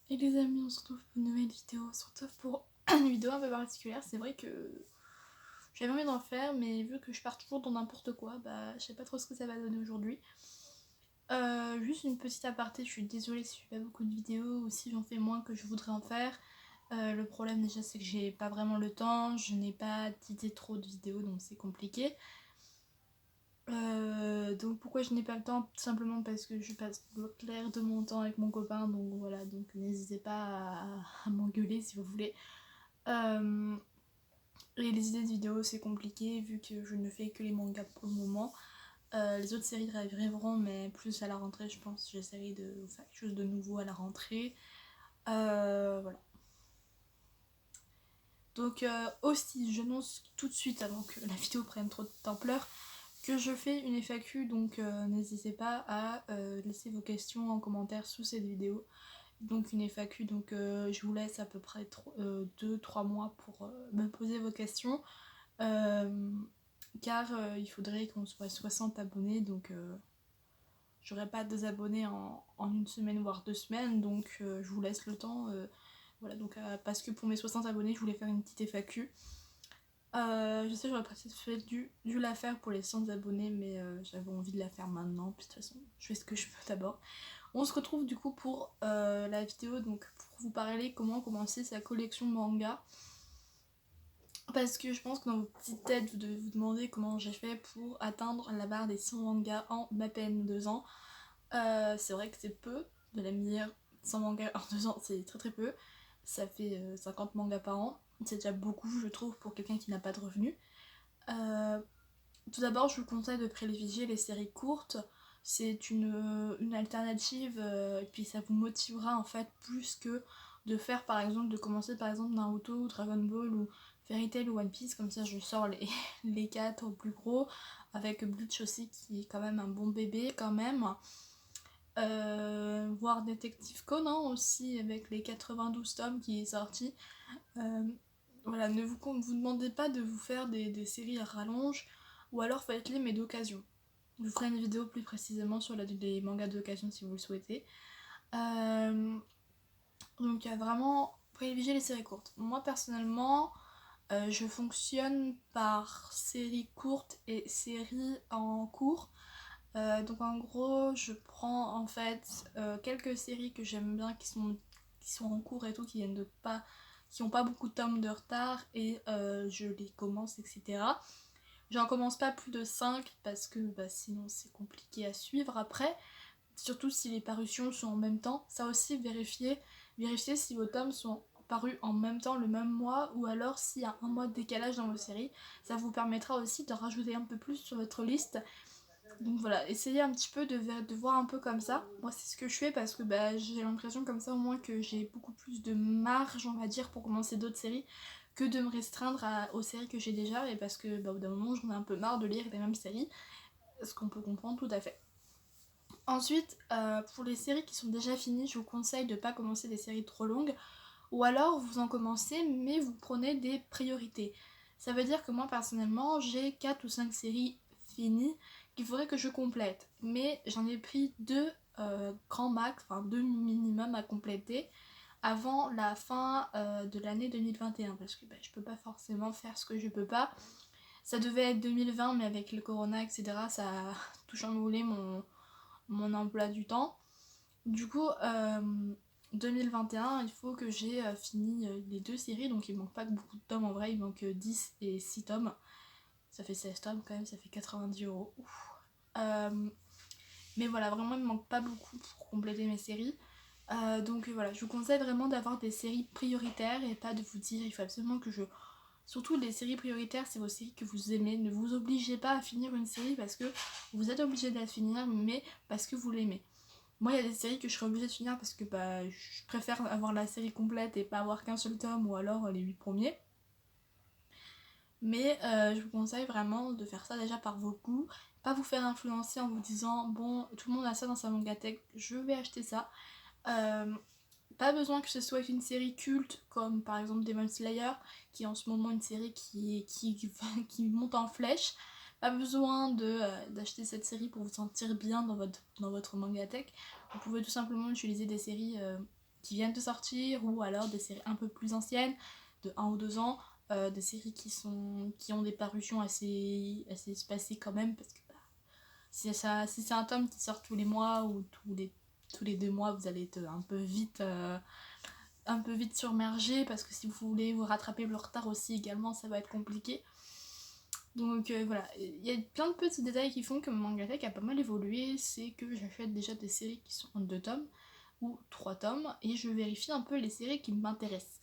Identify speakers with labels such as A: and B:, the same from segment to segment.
A: Et les amis, on se retrouve pour une nouvelle vidéo. On se retrouve pour une vidéo un peu particulière. C'est vrai que j'avais envie d'en faire, mais vu que je pars toujours dans n'importe quoi, bah je sais pas trop ce que ça va donner aujourd'hui. Juste une petite aparté, je suis désolée si je fais pas beaucoup de vidéos ou si j'en fais moins que je voudrais en faire. Le problème déjà c'est que j'ai pas vraiment le temps, je n'ai pas d'idées trop de vidéos donc c'est compliqué. Donc pourquoi je n'ai pas le temps? Tout simplement parce que je passe le clair de mon temps avec mon copain, donc voilà, donc n'hésitez pas à m'engueuler si vous voulez. Et les idées de vidéos c'est compliqué vu que je ne fais que les mangas pour le moment. Les autres séries arriveront mais plus à la rentrée je pense, j'essaierai de faire quelque chose de nouveau à la rentrée. Voilà. Donc aussi j'annonce tout de suite avant que la vidéo prenne trop d'ampleur que je fais une FAQ, donc n'hésitez pas à laisser vos questions en commentaire sous cette vidéo. Donc une FAQ, donc je vous laisse à peu près 2-3 mois pour me poser vos questions. Car il faudrait qu'on soit 60 abonnés, donc j'aurai pas 2 abonnés en une semaine voire 2 semaines, donc je vous laisse le temps. Voilà, donc parce que pour mes 60 abonnés, je voulais faire une petite FAQ. Je sais, j'aurais peut-être dû la faire pour les 100 abonnés, mais j'avais envie de la faire maintenant. Puis de toute façon, je fais ce que je peux d'abord. On se retrouve du coup pour la vidéo, donc pour vous parler comment commencer sa collection manga. Parce que je pense que dans vos petites têtes, vous devez vous demander comment j'ai fait pour atteindre la barre des 100 mangas en à peine 2 ans. C'est vrai que c'est peu, de la meilleure 100 mangas en 2 ans, c'est très très peu. Ça fait 50 mangas par an. C'est déjà beaucoup, je trouve, pour quelqu'un qui n'a pas de revenus. Euh, Tout d'abord, je vous conseille de privilégier les séries courtes. C'est une alternative et puis ça vous motivera en fait plus que de faire par exemple, de commencer par exemple Naruto, Dragon Ball ou Fairy Tail ou One Piece. Comme ça, je sors les 4 plus gros avec Bleach aussi qui est quand même un bon bébé quand même. Voir Détective Conan aussi avec les 92 tomes qui est sorti. Euh, voilà, ne vous demandez pas de vous faire des séries à rallonge ou alors faites-les mais d'occasion. Je vous ferai une vidéo plus précisément sur les mangas d'occasion si vous le souhaitez. Donc vraiment privilégier les séries courtes. Moi personnellement, je fonctionne par séries courtes et séries en cours. Donc en gros, je prends en fait quelques séries que j'aime bien qui sont en cours et tout, qui ont pas beaucoup de tomes de retard et je les commence, etc. J'en commence pas plus de 5 parce que bah, sinon c'est compliqué à suivre après, surtout si les parutions sont en même temps. Ça aussi, vérifier si vos tomes sont parus en même temps le même mois ou alors s'il y a un mois de décalage dans vos séries. Ça vous permettra aussi de rajouter un peu plus sur votre liste. Donc voilà, essayez un petit peu de voir un peu comme ça. Moi c'est ce que je fais parce que bah, j'ai l'impression comme ça au moins que j'ai beaucoup plus de marge on va dire pour commencer d'autres séries que de me restreindre aux séries que j'ai déjà, et parce que bah, au bout d'un moment j'en ai un peu marre de lire les mêmes séries, ce qu'on peut comprendre tout à fait. Ensuite, pour les séries qui sont déjà finies, je vous conseille de ne pas commencer des séries trop longues, ou alors vous en commencez mais vous prenez des priorités. Ça veut dire que moi personnellement j'ai 4 ou 5 séries finies qu'il faudrait que je complète, mais j'en ai pris 2 grands max, enfin 2 minimum à compléter avant la fin de l'année 2021 parce que bah, je peux pas forcément faire ce que je peux pas. Ça devait être 2020 mais avec le corona etc ça a tout chamboulé mon emploi du temps. Du coup 2021 il faut que j'ai fini les 2 séries, donc il manque pas beaucoup de tomes en vrai, il manque 10 et 6 tomes. Ça fait 16 tomes quand même, ça fait 90€. Mais voilà, vraiment il me manque pas beaucoup pour compléter mes séries. Donc voilà, je vous conseille vraiment d'avoir des séries prioritaires et pas de vous dire il faut absolument que je... Surtout les séries prioritaires, c'est vos séries que vous aimez. Ne vous obligez pas à finir une série parce que vous êtes obligé de la finir, mais parce que vous l'aimez. Moi, il y a des séries que je serais obligée de finir parce que bah, je préfère avoir la série complète et pas avoir qu'un seul tome ou alors les 8 premiers. Mais je vous conseille vraiment de faire ça déjà par vos goûts. Pas vous faire influencer en vous disant bon, tout le monde a ça dans sa mangatech, je vais acheter ça. Euh, Pas besoin que ce soit une série culte comme par exemple Demon Slayer, qui est en ce moment une série qui monte en flèche. Pas besoin d'acheter cette série pour vous sentir bien dans votre mangatech. Vous pouvez tout simplement utiliser des séries qui viennent de sortir, ou alors des séries un peu plus anciennes, de 1 ou 2 ans, des séries qui ont des parutions assez espacées quand même, parce que si c'est un tome qui sort tous les mois ou tous les 2 mois, vous allez être un peu vite submergé, parce que si vous voulez vous rattraper le retard aussi également, ça va être compliqué. Donc voilà, il y a plein de petits détails qui font que mon Mangatech a pas mal évolué. C'est que j'achète déjà des séries qui sont en 2 tomes ou 3 tomes, et je vérifie un peu les séries qui m'intéressent.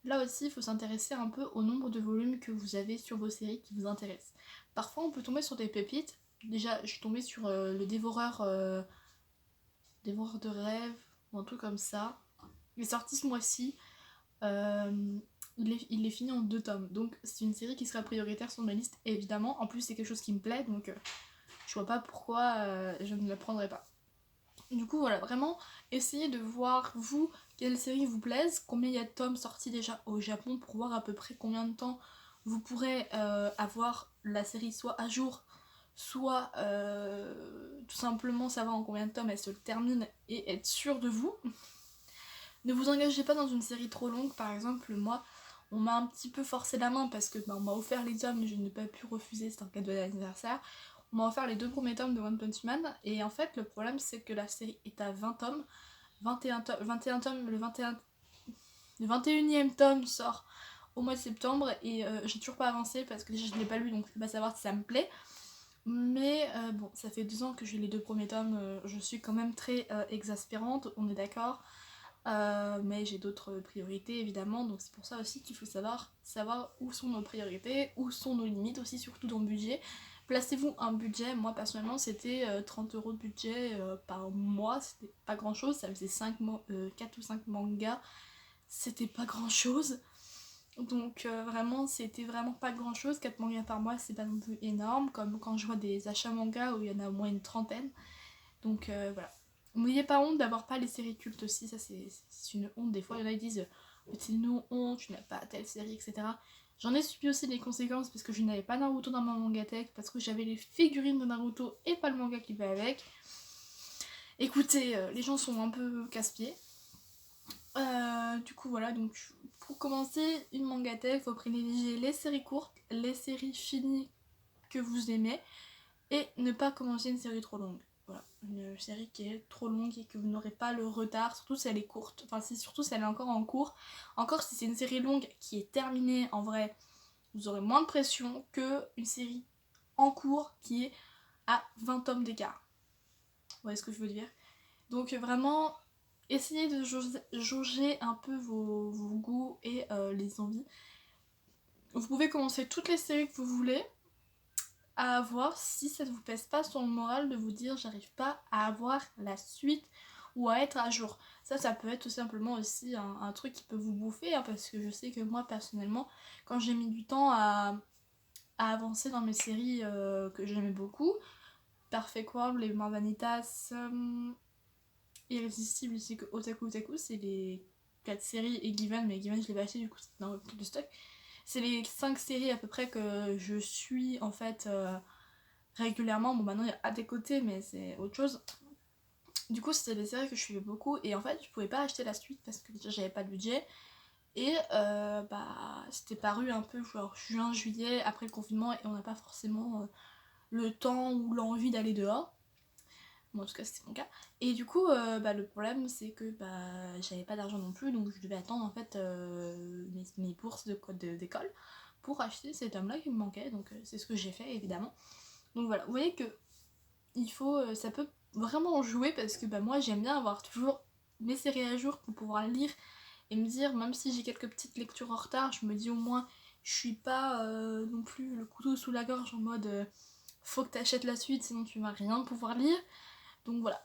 A: Là aussi, il faut s'intéresser un peu au nombre de volumes que vous avez sur vos séries qui vous intéressent. Parfois, on peut tomber sur des pépites. Déjà, je suis tombée sur le Dévoreur de rêves, ou un truc comme ça. Il est sorti ce mois-ci. Euh, il est fini en 2 tomes. Donc, c'est une série qui sera prioritaire sur ma liste, évidemment. En plus, c'est quelque chose qui me plaît, donc je vois pas pourquoi je ne la prendrais pas. Du coup, voilà, vraiment, essayez de voir, vous, quelle série vous plaise, combien il y a de tomes sortis déjà au Japon, pour voir à peu près combien de temps vous pourrez avoir la série soit à jour, soit tout simplement savoir en combien de tomes elle se termine et être sûr de vous. Ne vous engagez pas dans une série trop longue, par exemple, moi, on m'a un petit peu forcé la main parce que on m'a offert les tomes, je n'ai pas pu refuser, c'est un cadeau d'anniversaire. On m'a offert les 2 premiers tomes de One Punch Man, et en fait, le problème c'est que la série est à 20 tomes. 21 tomes, le 21e tome sort au mois de septembre, et j'ai toujours pas avancé parce que déjà je l'ai pas lu, donc je peux pas savoir si ça me plaît. Mais bon, ça fait 2 ans que j'ai les 2 premiers tomes, je suis quand même très exaspérante, on est d'accord. Mais j'ai d'autres priorités évidemment, donc c'est pour ça aussi qu'il faut savoir où sont nos priorités, où sont nos limites aussi, surtout dans le budget. Placez-vous un budget. Moi personnellement c'était 30 € de budget par mois, c'était pas grand chose, ça faisait 4 ou 5 mangas, c'était pas grand chose. Donc vraiment c'était vraiment pas grand chose, 4 mangas par mois c'est pas non plus énorme, comme quand je vois des achats mangas où il y en a au moins une trentaine. Donc voilà. N'ayez pas honte d'avoir pas les séries cultes aussi, ça c'est une honte. Des fois, il y en a qui disent c'est une honte, tu n'as pas telle série, etc. J'en ai subi aussi les conséquences parce que je n'avais pas Naruto dans ma mangatech, parce que j'avais les figurines de Naruto et pas le manga qui va avec. Écoutez, les gens sont un peu casse-pieds. Du coup, voilà, donc pour commencer une mangatech, il faut privilégier les séries courtes, les séries finies que vous aimez, et ne pas commencer une série trop longue. Voilà, une série qui est trop longue et que vous n'aurez pas le retard, surtout si elle est courte, enfin surtout si elle est encore en cours. Encore si c'est une série longue qui est terminée, en vrai, vous aurez moins de pression que une série en cours qui est à 20 tomes d'écart. Vous voyez ce que je veux dire? Donc vraiment, essayez de jauger un peu vos goûts et les envies. Vous pouvez commencer toutes les séries que vous voulez, à voir si ça ne vous pèse pas sur le moral de vous dire j'arrive pas à avoir la suite ou à être à jour. Ça peut être tout simplement aussi un truc qui peut vous bouffer, hein, parce que je sais que moi personnellement, quand j'ai mis du temps à avancer dans mes séries que j'aimais beaucoup, Perfect World, Les Mains Vanitas, Irrésistible ainsi que Otaku Otaku, c'est les 4 séries, et Given, mais Given je l'ai pas acheté du coup c'est dans le stock. C'est les 5 séries à peu près que je suis en fait régulièrement. Bon, maintenant il y a à des côtés, mais c'est autre chose. Du coup, c'était des séries que je suivais beaucoup, et en fait, je pouvais pas acheter la suite parce que déjà j'avais pas de budget. Et c'était paru un peu genre juin, juillet, après le confinement, et on n'a pas forcément le temps ou l'envie d'aller dehors. Bon, en tout cas, c'était mon cas. Et du coup, le problème, c'est que j'avais pas d'argent non plus, donc je devais attendre en fait mes bourses d'école pour acheter ces tomes-là qui me manquaient. Donc, c'est ce que j'ai fait évidemment. Donc voilà, vous voyez que ça peut vraiment jouer, parce que moi j'aime bien avoir toujours mes séries à jour pour pouvoir lire et me dire, même si j'ai quelques petites lectures en retard, je me dis au moins je suis pas non plus le couteau sous la gorge en mode faut que t'achètes la suite sinon tu vas rien pouvoir lire. Donc voilà.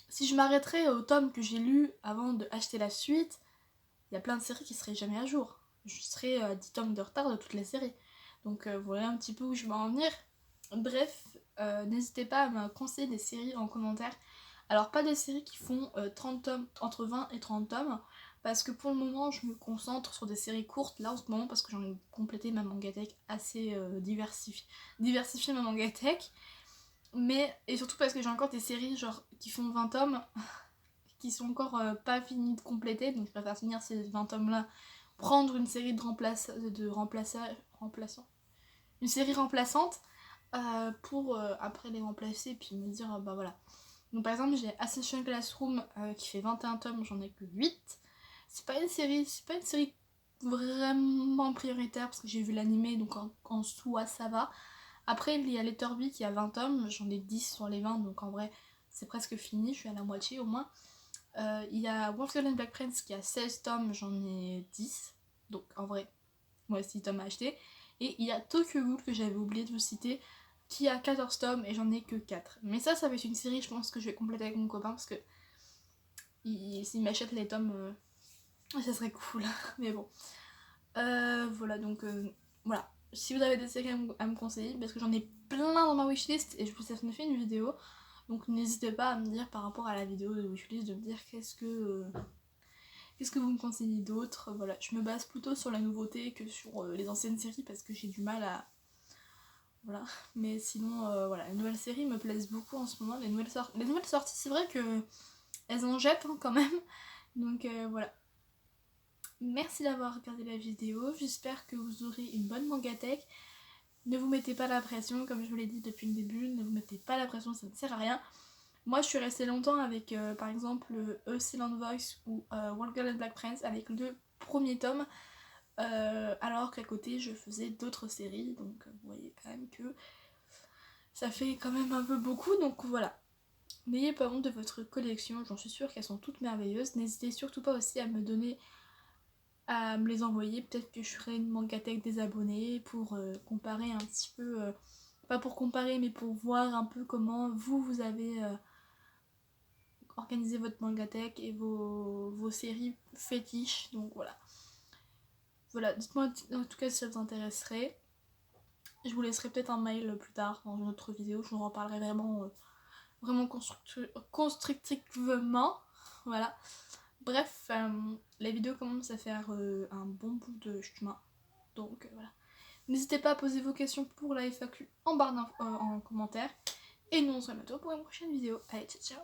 A: Si je m'arrêterais au tome que j'ai lu avant d'acheter la suite, il y a plein de séries qui seraient jamais à jour. Je serais à 10 tomes de retard de toutes les séries. Donc voilà un petit peu où je veux en venir. Bref, n'hésitez pas à me conseiller des séries en commentaire. Alors pas des séries qui font 30 tomes, entre 20 et 30 tomes, parce que pour le moment je me concentre sur des séries courtes là en ce moment, parce que j'en ai complété ma mangatech assez diversifié ma mangatech. Mais, et surtout parce que j'ai encore des séries genre qui font 20 tomes, qui sont encore pas finis de compléter, donc je préfère finir ces 20 tomes là, prendre une série remplaçants, une série remplaçante pour après les remplacer puis me dire bah voilà. Donc par exemple j'ai Ascension Classroom qui fait 21 tomes, j'en ai que 8. C'est pas une série vraiment prioritaire parce que j'ai vu l'animé, donc en soi ça va. Après il y a Letterby qui a 20 tomes, j'en ai 10 sur les 20, donc en vrai c'est presque fini, je suis à la moitié au moins. Il y a Wolf Girl and Black Prince qui a 16 tomes, j'en ai 10, donc en vrai moi aussi tomes à acheter. Et il y a Tokyo Ghoul que j'avais oublié de vous citer, qui a 14 tomes et j'en ai que 4. Mais ça va être une série, je pense que je vais compléter avec mon copain parce que s'il m'achète les tomes, ça serait cool. Mais bon. Voilà, donc voilà. Si vous avez des séries à me conseiller, parce que j'en ai plein dans ma wishlist et je vous ai fait une vidéo. Donc n'hésitez pas à me dire par rapport à la vidéo de wishlist, de me dire qu'est-ce que vous me conseillez d'autre. Voilà, je me base plutôt sur la nouveauté que sur les anciennes séries parce que j'ai du mal à... Voilà, mais sinon, voilà, les nouvelles séries me plaisent beaucoup en ce moment. Les nouvelles sorties, c'est vrai que elles en jettent hein, quand même. Donc voilà. Merci d'avoir regardé la vidéo. J'espère que vous aurez une bonne mangatech. Ne vous mettez pas la pression, comme je vous l'ai dit depuis le début. Ne vous mettez pas la pression, ça ne sert à rien. Moi, je suis restée longtemps avec, par exemple, Excellent Voice ou World Girl and Black Prince avec le premier tome. Alors qu'à côté, je faisais d'autres séries. Donc, vous voyez quand même que ça fait quand même un peu beaucoup. Donc, voilà. N'ayez pas honte de votre collection, j'en suis sûre qu'elles sont toutes merveilleuses. N'hésitez surtout pas aussi à me les envoyer. Peut-être que je ferai une mangatech des abonnés pour comparer un petit peu, pas pour comparer, mais pour voir un peu comment vous avez organisé votre mangatech et vos séries fétiches. Donc voilà. Voilà, dites-moi en tout cas si ça vous intéresserait. Je vous laisserai peut-être un mail plus tard dans une autre vidéo, je vous en reparlerai vraiment constructivement. Voilà. Bref, la vidéo commence à faire un bon bout de chemin. Donc voilà. N'hésitez pas à poser vos questions pour la FAQ en barre en commentaire. Et nous on se revoit bientôt pour une prochaine vidéo. Allez, ciao ciao.